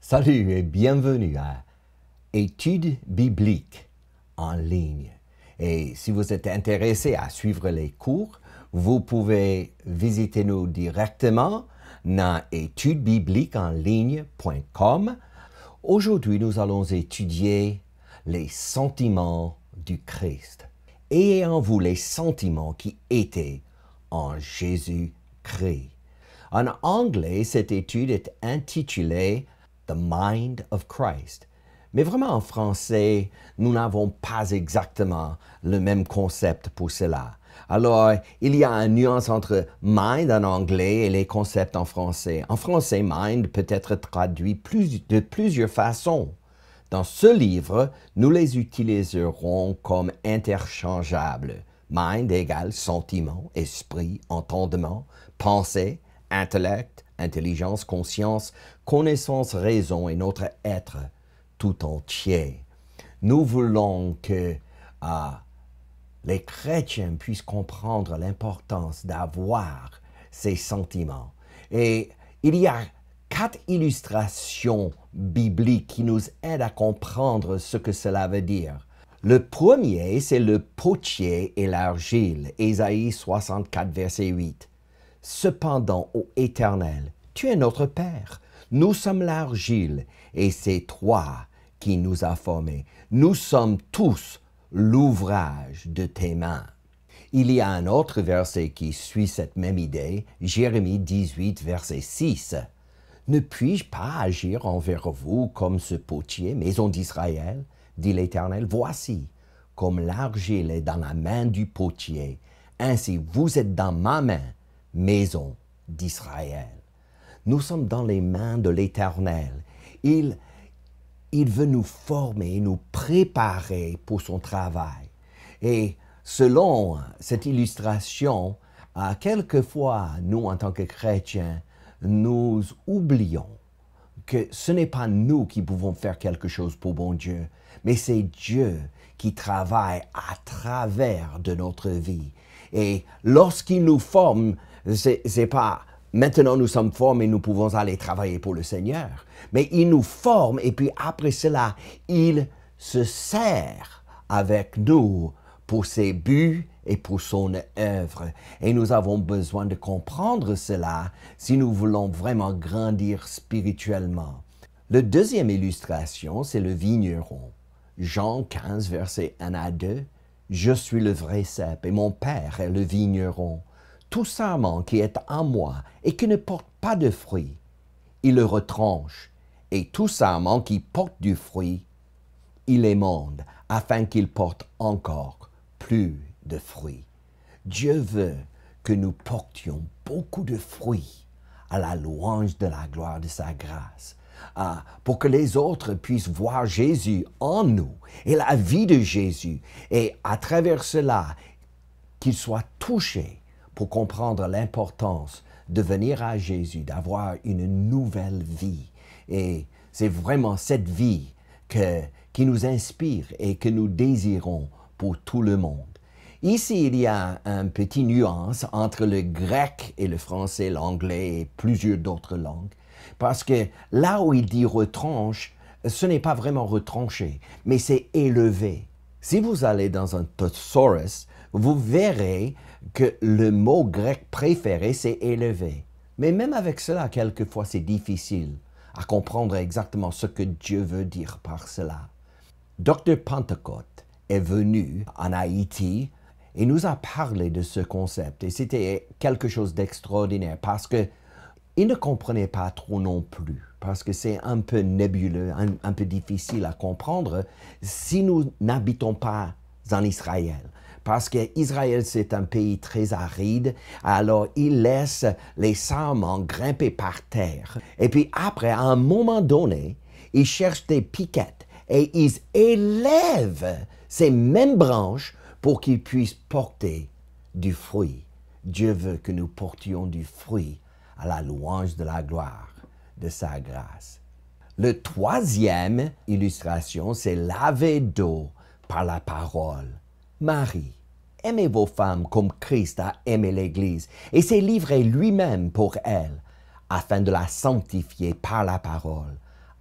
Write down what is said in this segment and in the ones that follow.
Salut et bienvenue à Études bibliques en ligne. Et si vous êtes intéressé à suivre les cours, vous pouvez visiter nous directement dans étudesbibliquesenligne.com. Aujourd'hui, nous allons étudier les sentiments du Christ. Ayez en vous les sentiments qui étaient en Jésus-Christ. En anglais, cette étude est intitulée The Mind of Christ. Mais vraiment en français, nous n'avons pas exactement le même concept pour cela. Alors, il y a une nuance entre mind en anglais et les concepts en français. En français, mind peut être traduit de plusieurs façons. Dans ce livre, nous les utiliserons comme interchangeables. Mind égale sentiment, esprit, entendement, pensée, intellect, intelligence, conscience, connaissance, raison et notre être tout entier. Nous voulons que les chrétiens puissent comprendre l'importance d'avoir ces sentiments. Et il y a 4 illustrations bibliques qui nous aident à comprendre ce que cela veut dire. Le premier, c'est le potier et l'argile, Ésaïe 64, verset 8. Cependant, ô Éternel, tu es notre Père. Nous sommes l'argile, et c'est toi qui nous as formés. Nous sommes tous l'ouvrage de tes mains. Il y a un autre verset qui suit cette même idée, Jérémie 18, verset 6. Ne puis-je pas agir envers vous comme ce potier, maison d'Israël, dit l'Éternel? Voici, comme l'argile est dans la main du potier, ainsi vous êtes dans ma main, maison d'Israël. Nous sommes dans les mains de l'Éternel. Il veut nous former, nous préparer pour son travail. Et selon cette illustration, quelquefois, nous, en tant que chrétiens, nous oublions que ce n'est pas nous qui pouvons faire quelque chose pour bon Dieu, mais c'est Dieu qui travaille à travers de notre vie. Et lorsqu'il nous forme, c'est pas maintenant nous sommes formés, nous pouvons aller travailler pour le Seigneur. Mais il nous forme et puis après cela, il se sert avec nous pour ses buts et pour son œuvre. Et nous avons besoin de comprendre cela si nous voulons vraiment grandir spirituellement. La deuxième illustration, c'est le vigneron. Jean 15, versets 1 à 2. Je suis le vrai cep et mon Père est le vigneron. Tout sarment qui est en moi et qui ne porte pas de fruit, il le retranche. Et tout sarment qui porte du fruit, il émonde, afin qu'il porte encore plus de fruits. Dieu veut que nous portions beaucoup de fruits à la louange de la gloire de sa grâce, pour que les autres puissent voir Jésus en nous et la vie de Jésus, et à travers cela, qu'ils soient touchés pour comprendre l'importance de venir à Jésus, d'avoir une nouvelle vie. Et c'est vraiment cette vie qui nous inspire et que nous désirons pour tout le monde. Ici, il y a une petite nuance entre le grec et le français, l'anglais et plusieurs d'autres langues, parce que là où il dit retranche, ce n'est pas vraiment retranché, mais c'est élevé. Si vous allez dans un thésaurus, vous verrez que le mot grec préféré, c'est élevé. Mais même avec cela, quelquefois, c'est difficile à comprendre exactement ce que Dieu veut dire par cela. Dr. Pentecôte est venu en Haïti et nous a parlé de ce concept. Et c'était quelque chose d'extraordinaire parce qu'il ne comprenait pas trop non plus, parce que c'est un peu nébuleux, un peu difficile à comprendre si nous n'habitons pas en Israël. Parce qu'Israël, c'est un pays très aride, alors il laisse les sarments grimper par terre. Et puis après, à un moment donné, ils cherchent des piquettes et ils élèvent ces mêmes branches pour qu'ils puissent porter du fruit. Dieu veut que nous portions du fruit à la louange de la gloire de sa grâce. Le troisième illustration, c'est laver d'eau par la parole. Marie, aimez vos femmes comme Christ a aimé l'Église et s'est livré lui-même pour elle, afin de la sanctifier par la parole,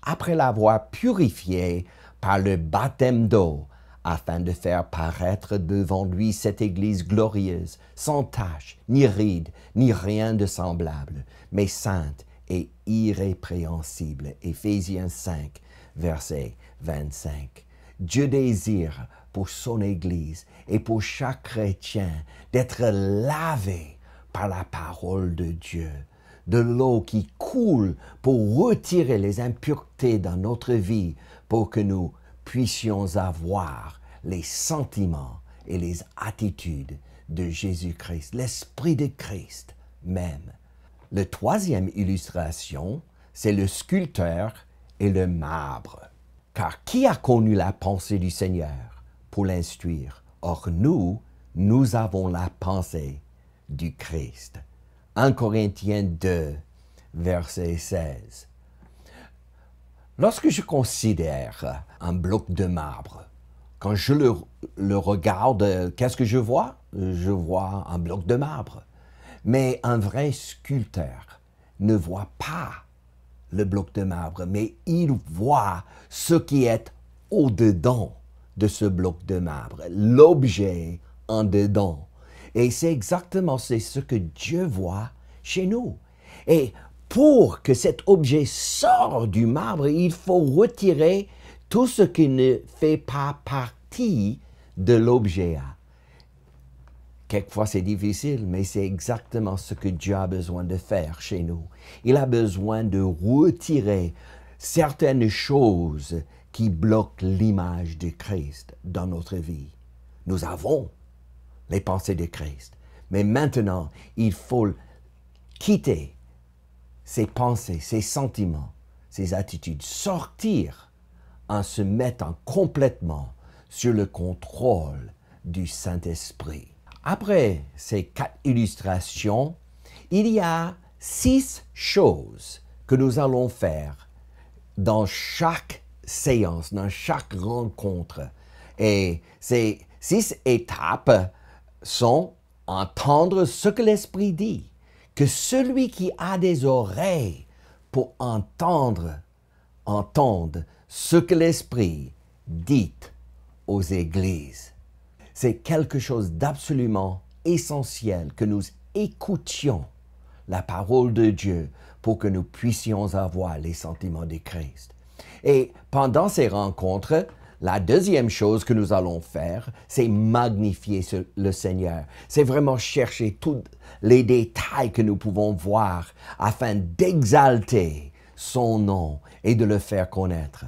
après l'avoir purifié par le baptême d'eau, afin de faire paraître devant lui cette Église glorieuse, sans tache, ni ride, ni rien de semblable, mais sainte et irrépréhensible. Éphésiens 5, verset 25. Dieu désire pour son Église et pour chaque chrétien d'être lavé par la parole de Dieu, de l'eau qui coule pour retirer les impuretés dans notre vie, pour que nous puissions avoir les sentiments et les attitudes de Jésus-Christ, l'Esprit de Christ même. La troisième illustration, c'est le sculpteur et le marbre. Car qui a connu la pensée du Seigneur pour l'instruire? Or nous avons la pensée du Christ. 1 Corinthiens 2, verset 16. Lorsque je considère un bloc de marbre, quand je le regarde, qu'est-ce que je vois? Je vois un bloc de marbre. Mais un vrai sculpteur ne voit pas le bloc de marbre, mais il voit ce qui est au-dedans de ce bloc de marbre, l'objet en dedans. Et c'est exactement ce que Dieu voit chez nous. Et pour que cet objet sorte du marbre, il faut retirer tout ce qui ne fait pas partie de l'objet. Quelquefois, c'est difficile, mais c'est exactement ce que Dieu a besoin de faire chez nous. Il a besoin de retirer certaines choses qui bloquent l'image de Christ dans notre vie. Nous avons les pensées de Christ, mais maintenant, il faut quitter ces pensées, ces sentiments, ces attitudes, sortir en se mettant complètement sur le contrôle du Saint-Esprit. Après ces 4 illustrations, il y a 6 choses que nous allons faire dans chaque séance, dans chaque rencontre. Et ces 6 étapes sont entendre ce que l'Esprit dit, que celui qui a des oreilles pour entendre ce que l'Esprit dit aux églises. C'est quelque chose d'absolument essentiel que nous écoutions la parole de Dieu pour que nous puissions avoir les sentiments de Christ. Et pendant ces rencontres, la deuxième chose que nous allons faire, c'est magnifier le Seigneur. C'est vraiment chercher tous les détails que nous pouvons voir afin d'exalter son nom et de le faire connaître.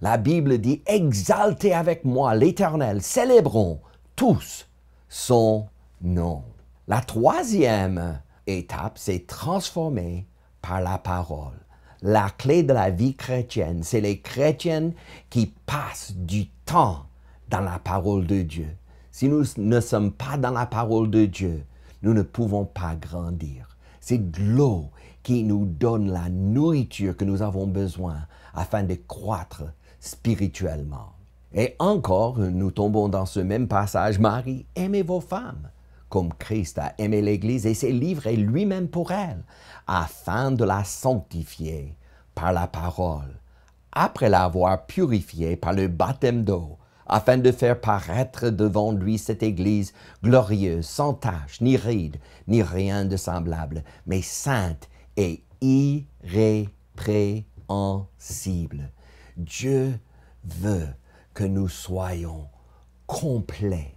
La Bible dit « Exaltez avec moi l'Éternel, célébrons tous son nom ». La troisième étape, c'est transformer par la parole. La clé de la vie chrétienne, c'est les chrétiens qui passent du temps dans la parole de Dieu. Si nous ne sommes pas dans la parole de Dieu, nous ne pouvons pas grandir. C'est de l'eau qui nous donne la nourriture que nous avons besoin afin de croître spirituellement. Et encore, nous tombons dans ce même passage, Marie, aimez vos femmes, comme Christ a aimé l'Église et s'est livré lui-même pour elle, afin de la sanctifier par la parole, après l'avoir purifiée par le baptême d'eau, afin de faire paraître devant lui cette Église glorieuse, sans tache, ni ride, ni rien de semblable, mais sainte et irrépréhensible. Dieu veut que nous soyons complets,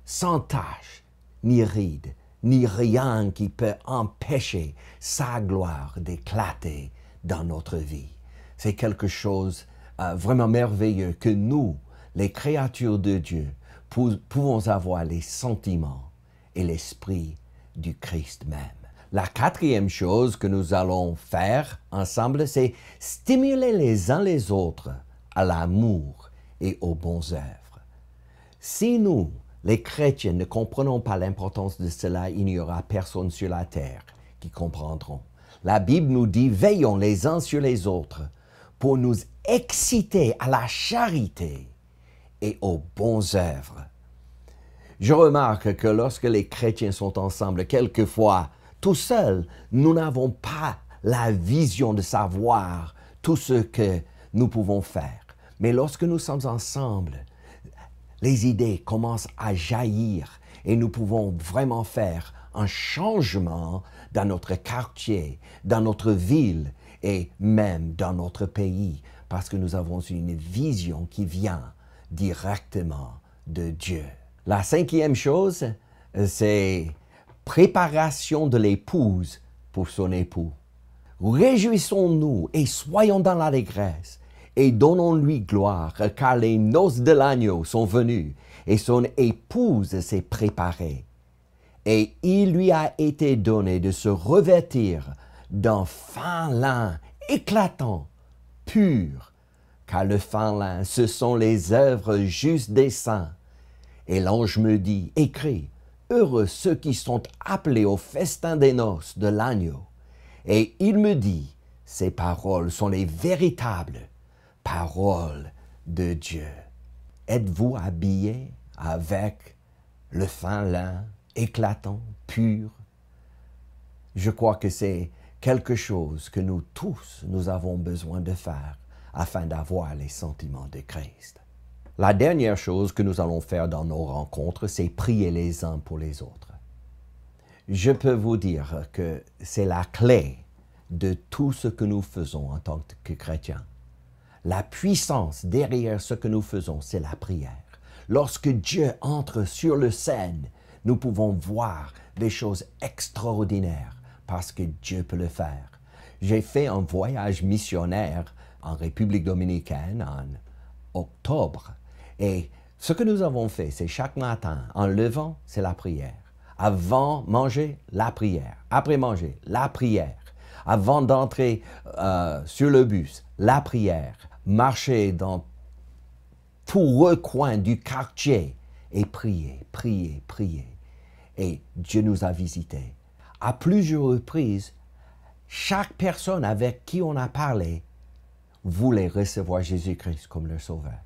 sans tache, ni ride, ni rien qui peut empêcher sa gloire d'éclater dans notre vie. C'est quelque chose vraiment merveilleux que nous, les créatures de Dieu, pouvons avoir les sentiments et l'esprit du Christ même. La quatrième chose que nous allons faire ensemble, c'est stimuler les uns les autres à l'amour et aux bonnes œuvres. Si nous, les chrétiens, ne comprenons pas l'importance de cela, il n'y aura personne sur la terre qui comprendront. La Bible nous dit, veillons les uns sur les autres pour nous exciter à la charité et aux bonnes œuvres. Je remarque que lorsque les chrétiens sont ensemble, quelquefois, tout seuls, nous n'avons pas la vision de savoir tout ce que nous pouvons faire. Mais lorsque nous sommes ensemble, les idées commencent à jaillir et nous pouvons vraiment faire un changement dans notre quartier, dans notre ville et même dans notre pays, parce que nous avons une vision qui vient directement de Dieu. La cinquième chose, c'est préparation de l'épouse pour son époux. Réjouissons-nous et soyons dans l'allégresse et donnons-lui gloire, car les noces de l'agneau sont venues et son épouse s'est préparée. Et il lui a été donné de se revêtir d'un fin lin éclatant, pur, car le fin lin, ce sont les œuvres justes des saints. Et l'ange me dit, écris, heureux ceux qui sont appelés au festin des noces de l'agneau. Et il me dit, ces paroles sont les véritables paroles de Dieu. Êtes-vous habillés avec le fin lin éclatant, pur? Je crois que c'est quelque chose que nous tous, nous avons besoin de faire afin d'avoir les sentiments de Christ. La dernière chose que nous allons faire dans nos rencontres, c'est prier les uns pour les autres. Je peux vous dire que c'est la clé de tout ce que nous faisons en tant que chrétiens. La puissance derrière ce que nous faisons, c'est la prière. Lorsque Dieu entre sur le scène, nous pouvons voir des choses extraordinaires parce que Dieu peut le faire. J'ai fait un voyage missionnaire en République dominicaine en octobre. Et ce que nous avons fait, c'est chaque matin, en levant, c'est la prière. Avant manger, la prière. Après manger, la prière. Avant d'entrer sur le bus, la prière. Marcher dans tout recoin du quartier et prier, prier, prier. Et Dieu nous a visités. À plusieurs reprises, chaque personne avec qui on a parlé voulait recevoir Jésus-Christ comme leur sauveur.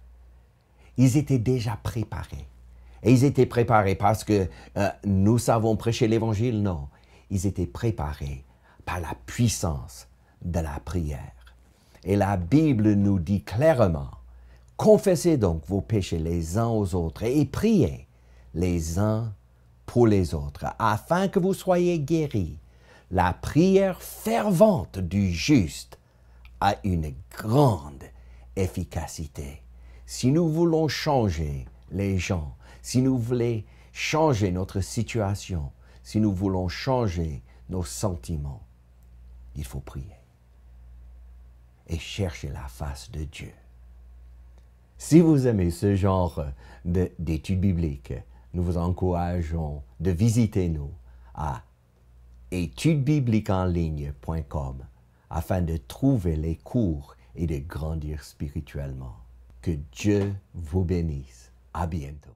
Ils étaient déjà préparés. Et ils étaient préparés parce que nous savons prêcher l'Évangile? Non. Ils étaient préparés par la puissance de la prière. Et la Bible nous dit clairement, confessez donc vos péchés les uns aux autres et priez les uns pour les autres, afin que vous soyez guéris. La prière fervente du juste a une grande efficacité. Si nous voulons changer les gens, si nous voulons changer notre situation, si nous voulons changer nos sentiments, il faut prier et chercher la face de Dieu. Si vous aimez ce genre d'études bibliques, nous vous encourageons de visiter nous à étudesbibliqueenligne.com afin de trouver les cours et de grandir spirituellement. Que Dieu vous bénisse. À bientôt.